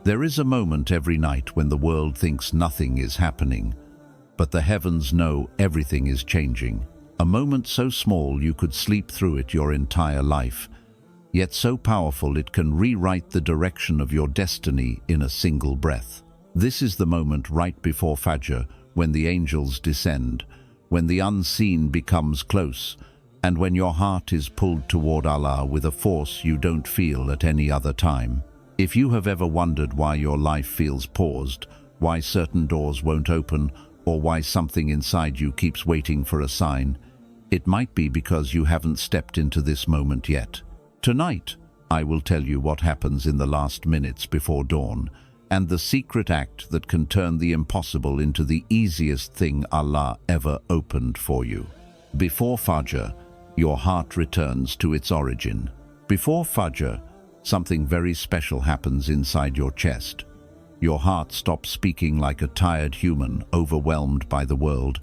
There is a moment every night when the world thinks nothing is happening, but the heavens know everything is changing. A moment so small you could sleep through it your entire life, yet so powerful it can rewrite the direction of your destiny in a single breath. This is the moment right before Fajr, when the angels descend, when the unseen becomes close, and when your heart is pulled toward Allah with a force you don't feel at any other time. If you have ever wondered why your life feels paused, why certain doors won't open, or why something inside you keeps waiting for a sign, it might be because you haven't stepped into this moment yet. Tonight, I will tell you what happens in the last minutes before dawn, and the secret act that can turn the impossible into the easiest thing Allah ever opened for you. Before Fajr, your heart returns to its origin. Before Fajr, something very special happens inside your chest. Your heart stops speaking like a tired human overwhelmed by the world,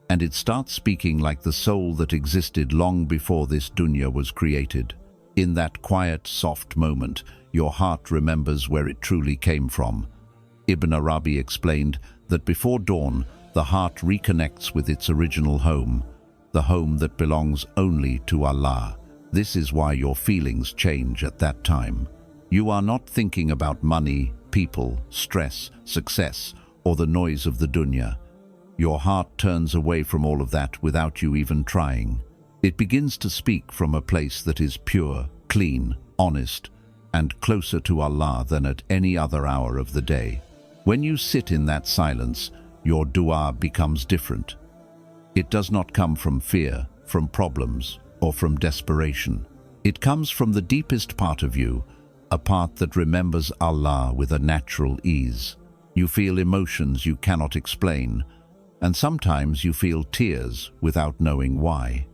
and it starts speaking like the soul that existed long before this dunya was created. In that quiet, soft moment, your heart remembers where it truly came from. Ibn Arabi explained that before dawn, the heart reconnects with its original home, the home that belongs only to Allah. This is why your feelings change at that time. You are not thinking about money, people, stress, success, or the noise of the dunya. Your heart turns away from all of that without you even trying. It begins to speak from a place that is pure, clean, honest, and closer to Allah than at any other hour of the day. When you sit in that silence, your dua becomes different. It does not come from fear, from problems, or from desperation. It comes from the deepest part of you, a part that remembers Allah with a natural ease. You feel emotions you cannot explain, and sometimes you feel tears without knowing why.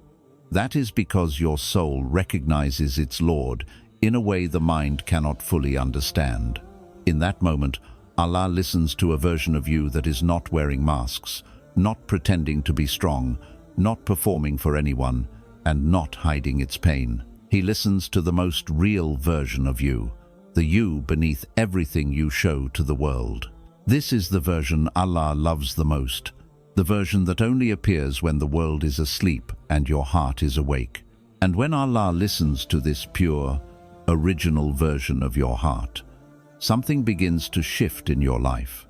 That is because your soul recognizes its Lord in a way the mind cannot fully understand. In that moment, Allah listens to a version of you that is not wearing masks, not pretending to be strong, not performing for anyone, and not hiding its pain. He listens to the most real version of you, the you beneath everything you show to the world. This is the version Allah loves the most, the version that only appears when the world is asleep and your heart is awake. And when Allah listens to this pure, original version of your heart, something begins to shift in your life.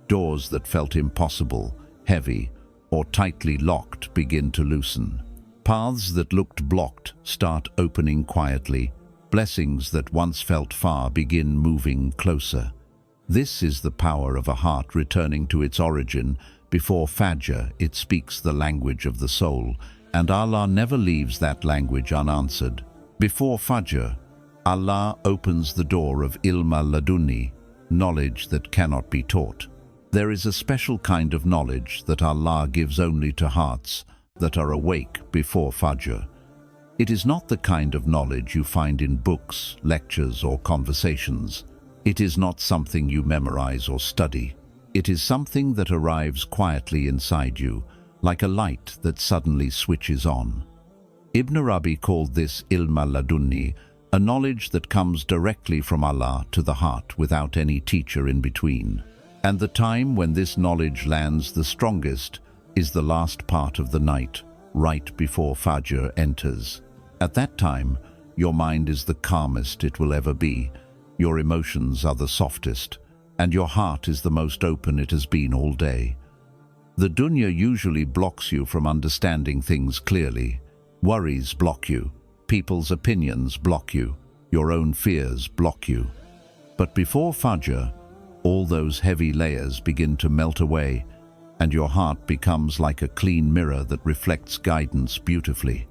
Doors that felt impossible, heavy, or tightly locked begin to loosen. Paths that looked blocked start opening quietly. Blessings that once felt far begin moving closer. This is the power of a heart returning to its origin. Before Fajr, it speaks the language of the soul, and Allah never leaves that language unanswered. Before Fajr, Allah opens the door of ilm al-ladunni, knowledge that cannot be taught. There is a special kind of knowledge that Allah gives only to hearts that are awake before Fajr. It is not the kind of knowledge you find in books, lectures, or conversations. It is not something you memorize or study. It is something that arrives quietly inside you, like a light that suddenly switches on. Ibn Arabi called this ilm al-ladunni, a knowledge that comes directly from Allah to the heart without any teacher in between. And the time when this knowledge lands the strongest is the last part of the night, right before Fajr enters. At that time, your mind is the calmest it will ever be, your emotions are the softest, and your heart is the most open it has been all day. The dunya usually blocks you from understanding things clearly. Worries block you, people's opinions block you, your own fears block you. But before Fajr, all those heavy layers begin to melt away, and your heart becomes like a clean mirror that reflects guidance beautifully.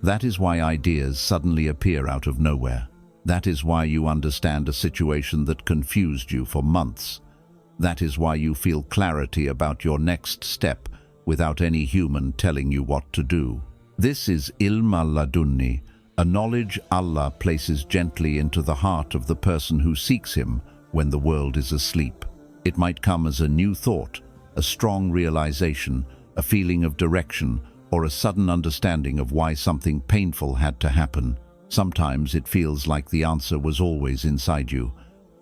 That is why ideas suddenly appear out of nowhere. That is why you understand a situation that confused you for months. That is why you feel clarity about your next step without any human telling you what to do. This is ilm al-ladunni, a knowledge Allah places gently into the heart of the person who seeks Him when the world is asleep. It might come as a new thought, a strong realization, a feeling of direction, or a sudden understanding of why something painful had to happen. Sometimes it feels like the answer was always inside you,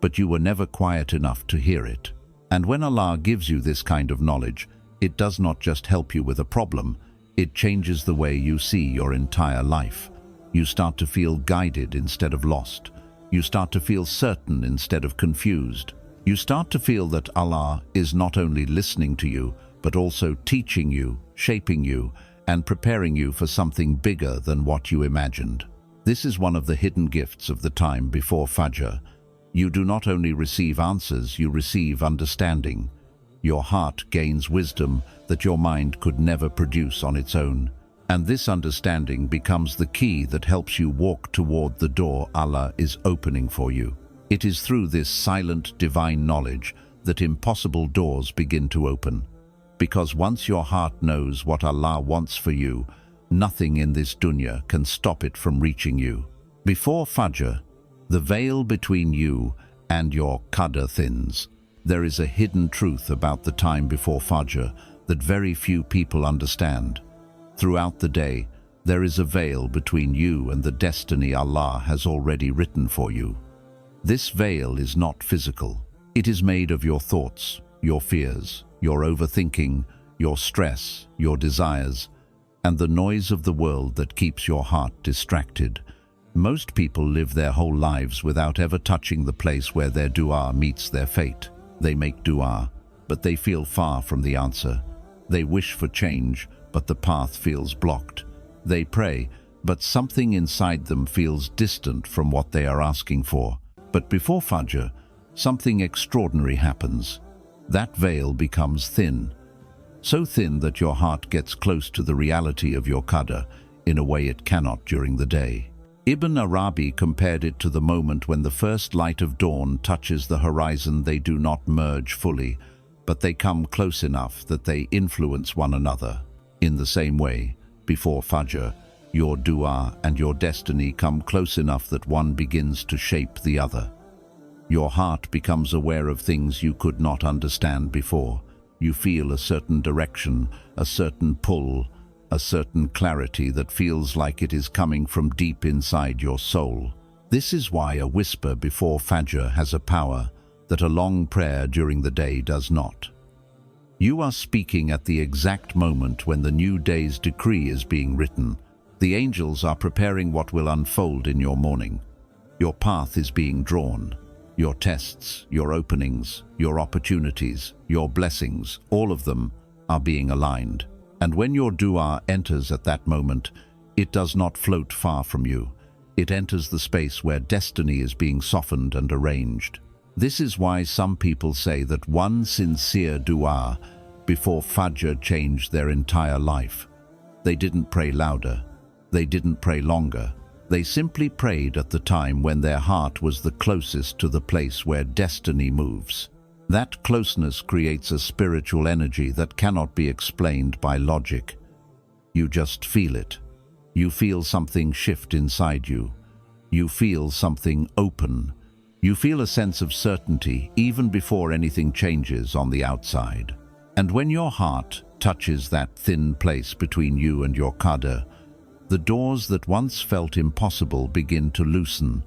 but you were never quiet enough to hear it. And when Allah gives you this kind of knowledge, it does not just help you with a problem, it changes the way you see your entire life. You start to feel guided instead of lost. You start to feel certain instead of confused. You start to feel that Allah is not only listening to you, but also teaching you, shaping you, and preparing you for something bigger than what you imagined. This is one of the hidden gifts of the time before Fajr. You do not only receive answers, you receive understanding. Your heart gains wisdom that your mind could never produce on its own. And this understanding becomes the key that helps you walk toward the door Allah is opening for you. It is through this silent divine knowledge that impossible doors begin to open. Because once your heart knows what Allah wants for you, nothing in this dunya can stop it from reaching you. Before Fajr, the veil between you and your Qadr thins. There is a hidden truth about the time before Fajr that very few people understand. Throughout the day, there is a veil between you and the destiny Allah has already written for you. This veil is not physical. It is made of your thoughts, your fears, your overthinking, your stress, your desires, and the noise of the world that keeps your heart distracted. Most people live their whole lives without ever touching the place where their dua meets their fate. They make dua, but they feel far from the answer. They wish for change, but the path feels blocked. They pray, but something inside them feels distant from what they are asking for. But before Fajr, something extraordinary happens. That veil becomes thin. So thin that your heart gets close to the reality of your Qadr in a way it cannot during the day. Ibn Arabi compared it to the moment when the first light of dawn touches the horizon. They do not merge fully, but they come close enough that they influence one another. In the same way, before Fajr, your dua and your destiny come close enough that one begins to shape the other. Your heart becomes aware of things you could not understand before. You feel a certain direction, a certain pull, a certain clarity that feels like it is coming from deep inside your soul. This is why a whisper before Fajr has a power that a long prayer during the day does not. You are speaking at the exact moment when the new day's decree is being written. The angels are preparing what will unfold in your morning. Your path is being drawn. Your tests, your openings, your opportunities, your blessings, all of them are being aligned. And when your dua enters at that moment, it does not float far from you. It enters the space where destiny is being softened and arranged. This is why some people say that one sincere dua before Fajr changed their entire life. They didn't pray louder. They didn't pray longer. They simply prayed at the time when their heart was the closest to the place where destiny moves. That closeness creates a spiritual energy that cannot be explained by logic. You just feel it. You feel something shift inside you. You feel something open. You feel a sense of certainty even before anything changes on the outside. And when your heart touches that thin place between you and your Qadr, the doors that once felt impossible begin to loosen,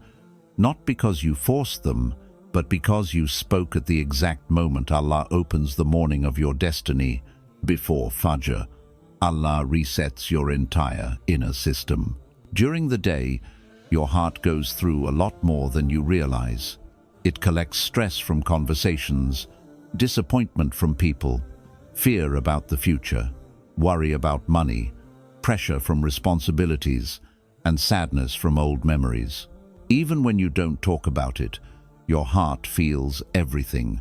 not because you forced them, but because you spoke at the exact moment Allah opens the morning of your destiny. Before Fajr, Allah resets your entire inner system. During the day, your heart goes through a lot more than you realize. It collects stress from conversations, disappointment from people, fear about the future, worry about money, pressure from responsibilities, and sadness from old memories. Even when you don't talk about it, your heart feels everything.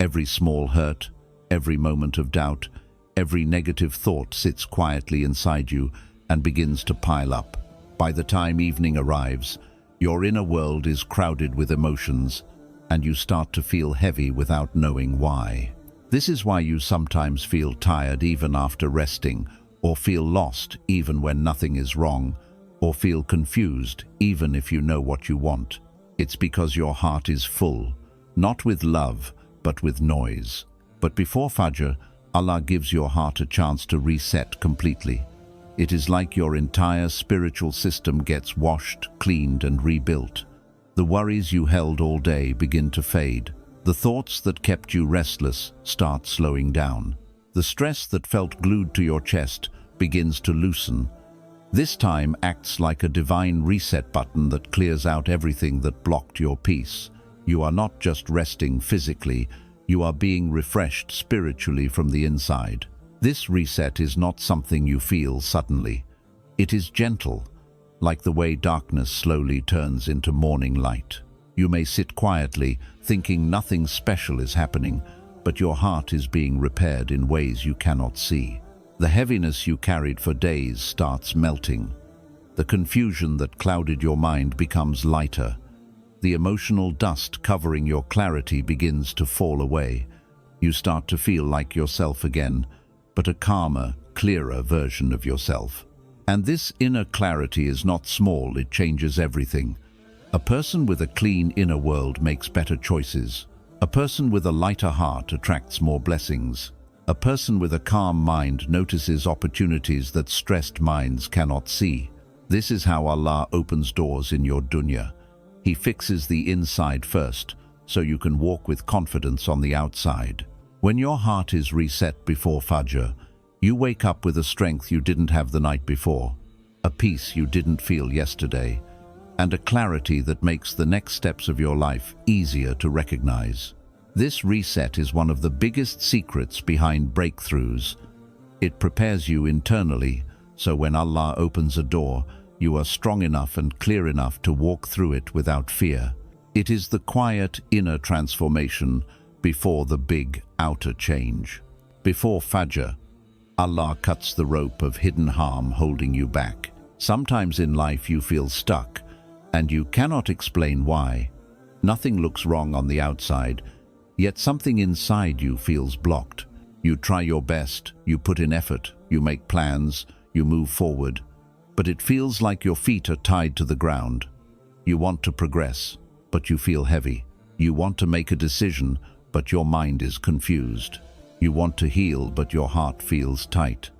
Every small hurt, every moment of doubt, every negative thought sits quietly inside you and begins to pile up. By the time evening arrives, your inner world is crowded with emotions, and you start to feel heavy without knowing why. This is why you sometimes feel tired even after resting, or feel lost even when nothing is wrong, or feel confused even if you know what you want. It's because your heart is full, not with love, but with noise. But before Fajr, Allah gives your heart a chance to reset completely. It is like your entire spiritual system gets washed, cleaned, and rebuilt. The worries you held all day begin to fade. The thoughts that kept you restless start slowing down. The stress that felt glued to your chest begins to loosen. This time acts like a divine reset button that clears out everything that blocked your peace. You are not just resting physically, you are being refreshed spiritually from the inside. This reset is not something you feel suddenly. It is gentle, like the way darkness slowly turns into morning light. You may sit quietly, thinking nothing special is happening, but your heart is being repaired in ways you cannot see. The heaviness you carried for days starts melting. The confusion that clouded your mind becomes lighter. The emotional dust covering your clarity begins to fall away. You start to feel like yourself again, but a calmer, clearer version of yourself. And this inner clarity is not small, it changes everything. A person with a clean inner world makes better choices. A person with a lighter heart attracts more blessings. A person with a calm mind notices opportunities that stressed minds cannot see. This is how Allah opens doors in your dunya. He fixes the inside first, so you can walk with confidence on the outside. When your heart is reset before Fajr, you wake up with a strength you didn't have the night before, a peace you didn't feel yesterday, and a clarity that makes the next steps of your life easier to recognize. This reset is one of the biggest secrets behind breakthroughs. It prepares you internally, so when Allah opens a door, you are strong enough and clear enough to walk through it without fear. It is the quiet inner transformation before the big outer change. Before Fajr, Allah cuts the rope of hidden harm holding you back. Sometimes in life you feel stuck, and you cannot explain why. Nothing looks wrong on the outside, yet something inside you feels blocked. You try your best, you put in effort, you make plans, you move forward, but it feels like your feet are tied to the ground. You want to progress, but you feel heavy. You want to make a decision, but your mind is confused. You want to heal, but your heart feels tight.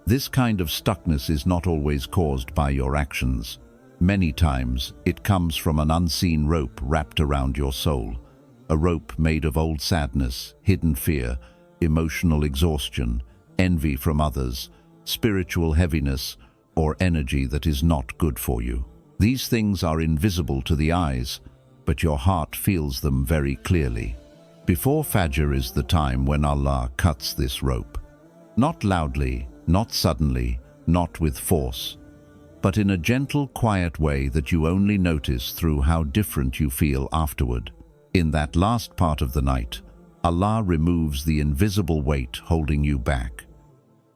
This kind of stuckness is not always caused by your actions. Many times, it comes from an unseen rope wrapped around your soul. A rope made of old sadness, hidden fear, emotional exhaustion, envy from others, spiritual heaviness, or energy that is not good for you. These things are invisible to the eyes, but your heart feels them very clearly. Before Fajr is the time when Allah cuts this rope. Not loudly, not suddenly, not with force, but in a gentle, quiet way that you only notice through how different you feel afterward. In that last part of the night, Allah removes the invisible weight holding you back.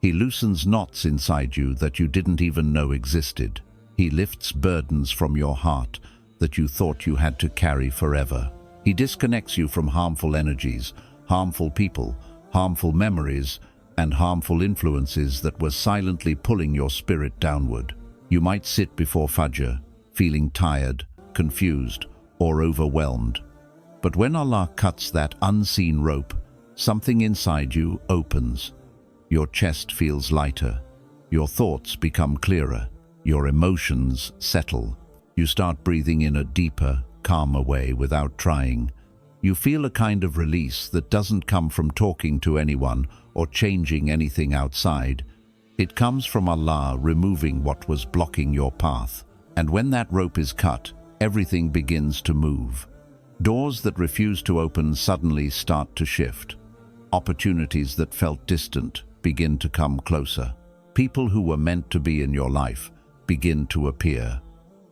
He loosens knots inside you that you didn't even know existed. He lifts burdens from your heart that you thought you had to carry forever. He disconnects you from harmful energies, harmful people, harmful memories, and harmful influences that were silently pulling your spirit downward. You might sit before Fajr, feeling tired, confused, or overwhelmed. But when Allah cuts that unseen rope, something inside you opens. Your chest feels lighter. Your thoughts become clearer. Your emotions settle. You start breathing in a deeper, calmer way without trying. You feel a kind of release that doesn't come from talking to anyone or changing anything outside. It comes from Allah removing what was blocking your path. And when that rope is cut, everything begins to move. Doors that refuse to open suddenly start to shift. Opportunities that felt distant begin to come closer. People who were meant to be in your life begin to appear.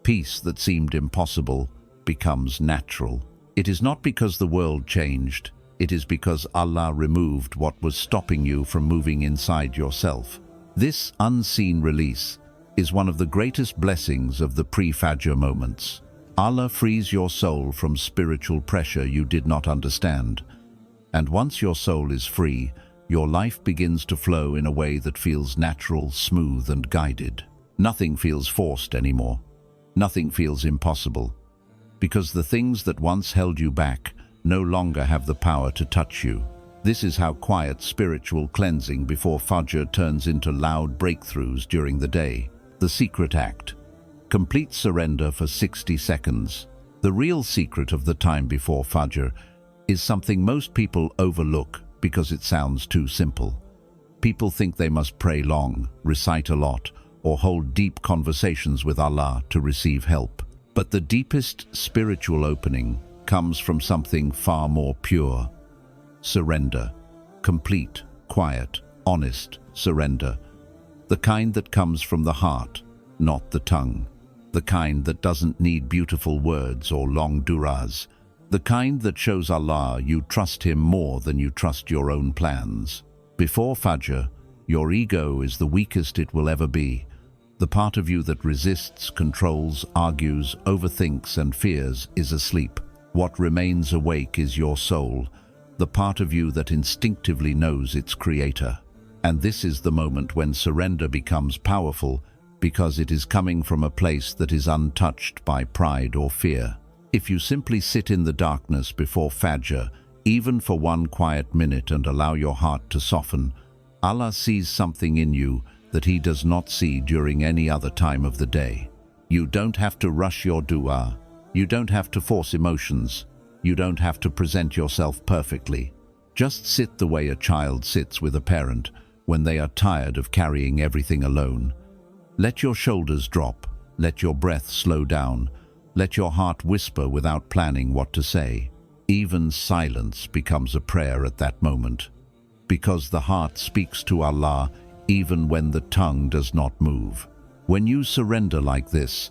Peace that seemed impossible becomes natural. It is not because the world changed, it is because Allah removed what was stopping you from moving inside yourself. This unseen release is one of the greatest blessings of the pre-Fajr moments. Allah frees your soul from spiritual pressure you did not understand. And once your soul is free, your life begins to flow in a way that feels natural, smooth, and guided. Nothing feels forced anymore. Nothing feels impossible. Because the things that once held you back no longer have the power to touch you. This is how quiet spiritual cleansing before Fajr turns into loud breakthroughs during the day. The secret act. Complete surrender for 60 seconds. The real secret of the time before Fajr is something most people overlook because it sounds too simple. People think they must pray long, recite a lot, or hold deep conversations with Allah to receive help. But the deepest spiritual opening comes from something far more pure. Surrender. Complete, quiet, honest surrender. The kind that comes from the heart, not the tongue. The kind that doesn't need beautiful words or long duras. The kind that shows Allah you trust Him more than you trust your own plans. Before Fajr, your ego is the weakest it will ever be. The part of you that resists, controls, argues, overthinks and fears is asleep. What remains awake is your soul, the part of you that instinctively knows its creator. And this is the moment when surrender becomes powerful, because it is coming from a place that is untouched by pride or fear. If you simply sit in the darkness before Fajr, even for one quiet minute, and allow your heart to soften, Allah sees something in you that He does not see during any other time of the day. You don't have to rush your dua. You don't have to force emotions. You don't have to present yourself perfectly. Just sit the way a child sits with a parent when they are tired of carrying everything alone. Let your shoulders drop. Let your breath slow down. Let your heart whisper without planning what to say. Even silence becomes a prayer at that moment, because the heart speaks to Allah even when the tongue does not move. When you surrender like this,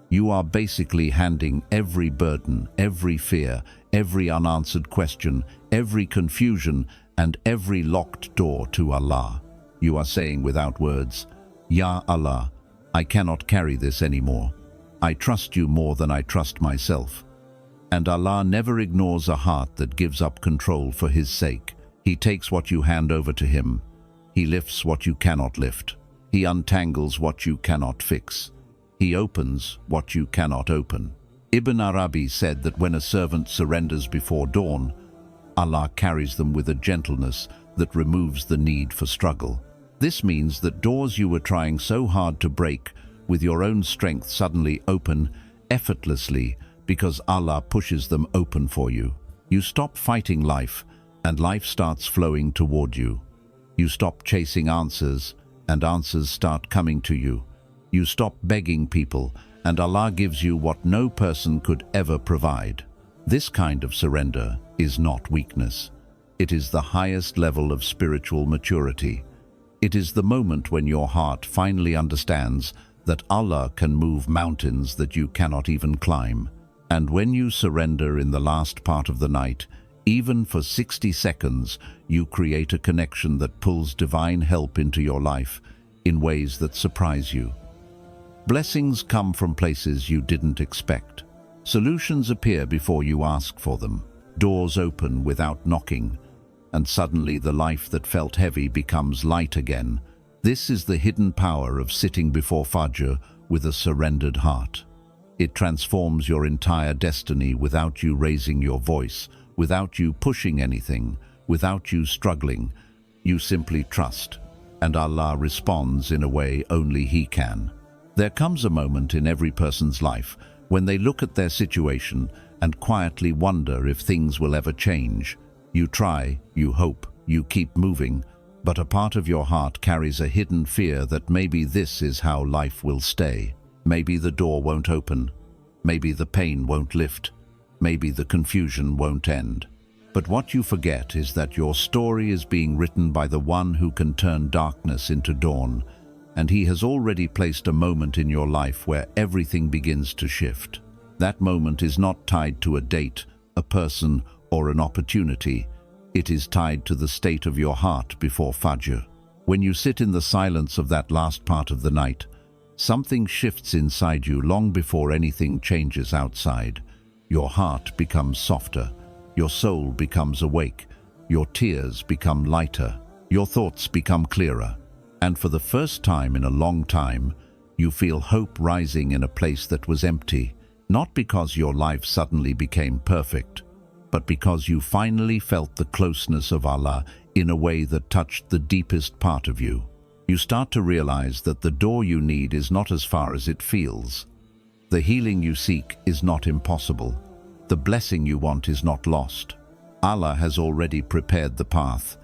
you are basically handing every burden, every fear, every unanswered question, every confusion, and every locked door to Allah. You are saying without words, "Ya Allah, I cannot carry this anymore. I trust you more than I trust myself." And Allah never ignores a heart that gives up control for His sake. He takes what you hand over to Him. He lifts what you cannot lift. He untangles what you cannot fix. He opens what you cannot open. Ibn Arabi said that when a servant surrenders before dawn, Allah carries them with a gentleness that removes the need for struggle. This means that doors you were trying so hard to break with your own strength suddenly open effortlessly because Allah pushes them open for you. You stop fighting life, and life starts flowing toward you. You stop chasing answers, and answers start coming to you. You stop begging people, and Allah gives you what no person could ever provide. This kind of surrender is not weakness. It is the highest level of spiritual maturity. It is the moment when your heart finally understands that Allah can move mountains that you cannot even climb. And when you surrender in the last part of the night, even for 60 seconds, you create a connection that pulls divine help into your life in ways that surprise you. Blessings come from places you didn't expect. Solutions appear before you ask for them. Doors open without knocking, and suddenly the life that felt heavy becomes light again. This is the hidden power of sitting before Fajr with a surrendered heart. It transforms your entire destiny without you raising your voice, without you pushing anything, without you struggling. You simply trust, and Allah responds in a way only He can. There comes a moment in every person's life when they look at their situation and quietly wonder if things will ever change. You try, you hope, you keep moving, but a part of your heart carries a hidden fear that maybe this is how life will stay. Maybe the door won't open. Maybe the pain won't lift. Maybe the confusion won't end. But what you forget is that your story is being written by the one who can turn darkness into dawn, and He has already placed a moment in your life where everything begins to shift. That moment is not tied to a date, a person, or an opportunity. It is tied to the state of your heart before Fajr. When you sit in the silence of that last part of the night, something shifts inside you long before anything changes outside. Your heart becomes softer, your soul becomes awake, your tears become lighter, your thoughts become clearer. And for the first time in a long time, you feel hope rising in a place that was empty, not because your life suddenly became perfect, but because you finally felt the closeness of Allah in a way that touched the deepest part of you. You start to realize that the door you need is not as far as it feels. The healing you seek is not impossible. The blessing you want is not lost. Allah has already prepared the path.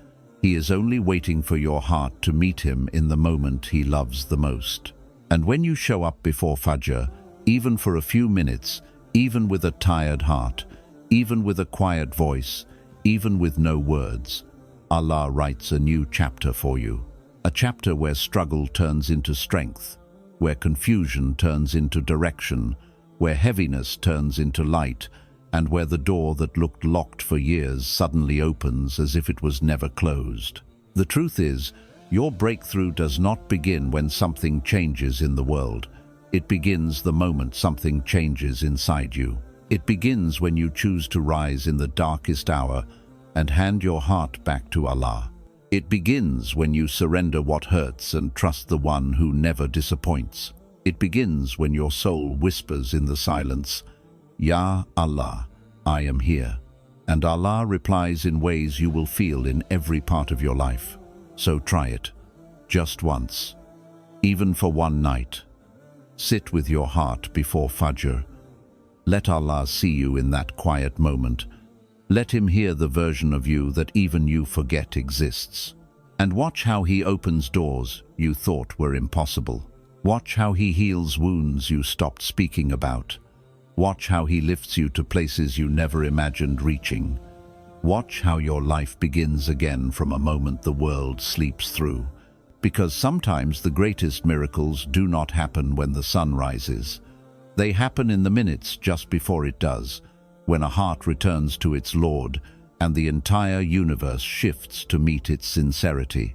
He is only waiting for your heart to meet Him in the moment He loves the most. And when you show up before Fajr, even for a few minutes, even with a tired heart, even with a quiet voice, even with no words, Allah writes a new chapter for you. A chapter where struggle turns into strength, where confusion turns into direction, where heaviness turns into light, and where the door that looked locked for years suddenly opens as if it was never closed. The truth is, your breakthrough does not begin when something changes in the world. It begins the moment something changes inside you. It begins when you choose to rise in the darkest hour and hand your heart back to Allah. It begins when you surrender what hurts and trust the one who never disappoints. It begins when your soul whispers in the silence, "Ya Allah, I am here." And Allah replies in ways you will feel in every part of your life. So try it, just once, even for one night. Sit with your heart before Fajr. Let Allah see you in that quiet moment. Let Him hear the version of you that even you forget exists. And watch how He opens doors you thought were impossible. Watch how He heals wounds you stopped speaking about. Watch how He lifts you to places you never imagined reaching. Watch how your life begins again from a moment the world sleeps through. Because sometimes the greatest miracles do not happen when the sun rises. They happen in the minutes just before it does, when a heart returns to its Lord and the entire universe shifts to meet its sincerity.